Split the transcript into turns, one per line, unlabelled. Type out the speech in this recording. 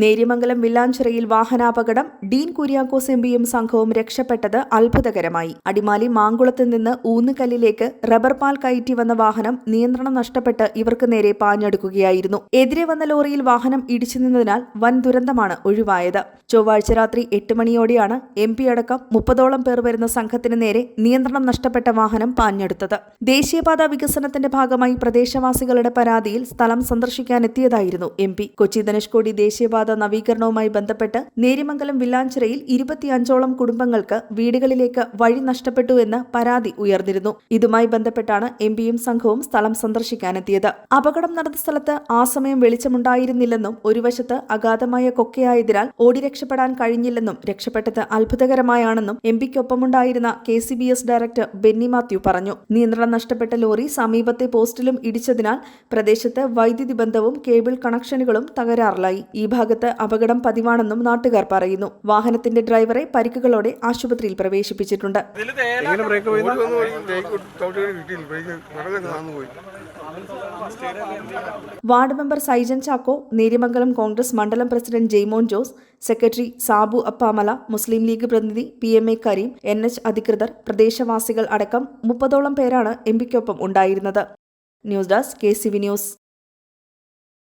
നേര്യമംഗലം വില്ലാഞ്ചിറയിൽ വാഹനാപകടം. ഡീൻ കുര്യാക്കോസ് എംപിയും സംഘവും രക്ഷപ്പെട്ടത് അത്ഭുതകരമായി. അടിമാലി മാങ്കുളത്ത് നിന്ന് ഊന്നുകല്ലിലേക്ക് റബ്ബർ പാൽ കയറ്റി വന്ന വാഹനം നിയന്ത്രണം നഷ്ടപ്പെട്ട് ഇവർക്ക് നേരെ പാഞ്ഞെടുക്കുകയായിരുന്നു. എതിരെ വന്ന ലോറിയിൽ വാഹനം ഇടിച്ചു നിന്നതിനാൽ വൻ ദുരന്തമാണ് ഒഴിവായത്. ചൊവ്വാഴ്ച രാത്രി 8 മണിയോടെയാണ് എംപി അടക്കം 30ഓളം പേർ വരുന്ന സംഘത്തിന് നേരെ നിയന്ത്രണം നഷ്ടപ്പെട്ട വാഹനം പാഞ്ഞെടുത്തത്. ദേശീയപാത വികസനത്തിന്റെ ഭാഗമായി പ്രദേശവാസികളുടെ പരാതിയിൽ സ്ഥലം സന്ദർശിക്കാനെത്തിയതായിരുന്നു എംപി. കൊച്ചി ധനുഷ്കോടി ദേശീയപാത നവീകരണവുമായി ബന്ധപ്പെട്ട് നേര്യമംഗലം വില്ലാഞ്ചിറയിൽ 25ഓളം കുടുംബങ്ങൾക്ക് വീടുകളിലേക്ക് വഴി നഷ്ടപ്പെട്ടു എന്ന് പരാതി ഉയർന്നിരുന്നു. ഇതുമായി ബന്ധപ്പെട്ടാണ് എംപിയും സംഘവും സ്ഥലം സന്ദർശിക്കാനെത്തിയത്. അപകടം നടന്ന സ്ഥലത്ത് ആ സമയം വെളിച്ചമുണ്ടായിരുന്നില്ലെന്നും ഒരു വശത്ത് അഗാധമായ കൊക്കയായതിനാൽ ഓടി രക്ഷപ്പെടാൻ കഴിഞ്ഞില്ലെന്നും രക്ഷപ്പെട്ടത് അത്ഭുതകരമായാണെന്നും എംപിക്കൊപ്പമുണ്ടായിരുന്ന KCBS ഡയറക്ടർ ബെന്നി മാത്യു പറഞ്ഞു. നിയന്ത്രണം നഷ്ടപ്പെട്ട ലോറി സമീപത്തെ പോസ്റ്റിലും ഇടിച്ചതിനാൽ പ്രദേശത്ത് വൈദ്യുതി ബന്ധവും കേബിൾ കണക്ഷനുകളും തകരാറിലായി. ഈ ഭാഗത്ത് അപകടം പതിവാണെന്നും നാട്ടുകാർ പറയുന്നു. വാഹനത്തിന്റെ ഡ്രൈവറെ പരിക്കുകളോടെ ആശുപത്രിയിൽ പ്രവേശിപ്പിച്ചിട്ടുണ്ട്. വാർഡ് മെമ്പർ സൈജൻ ചാക്കോ, നേര്യമംഗലം കോൺഗ്രസ് മണ്ഡലം പ്രസിഡന്റ് ജെയ്മോൻ ജോസ്, സെക്രട്ടറി സാബു അപ്പാമല, മുസ്ലിം ലീഗ് പ്രതിനിധി PMA കരീം, NH അധികൃതർ, പ്രദേശവാസികൾ അടക്കം 30ഓളം പേരാണ് എംപിക്കൊപ്പം ഉണ്ടായിരുന്നത്. News desk KCV news.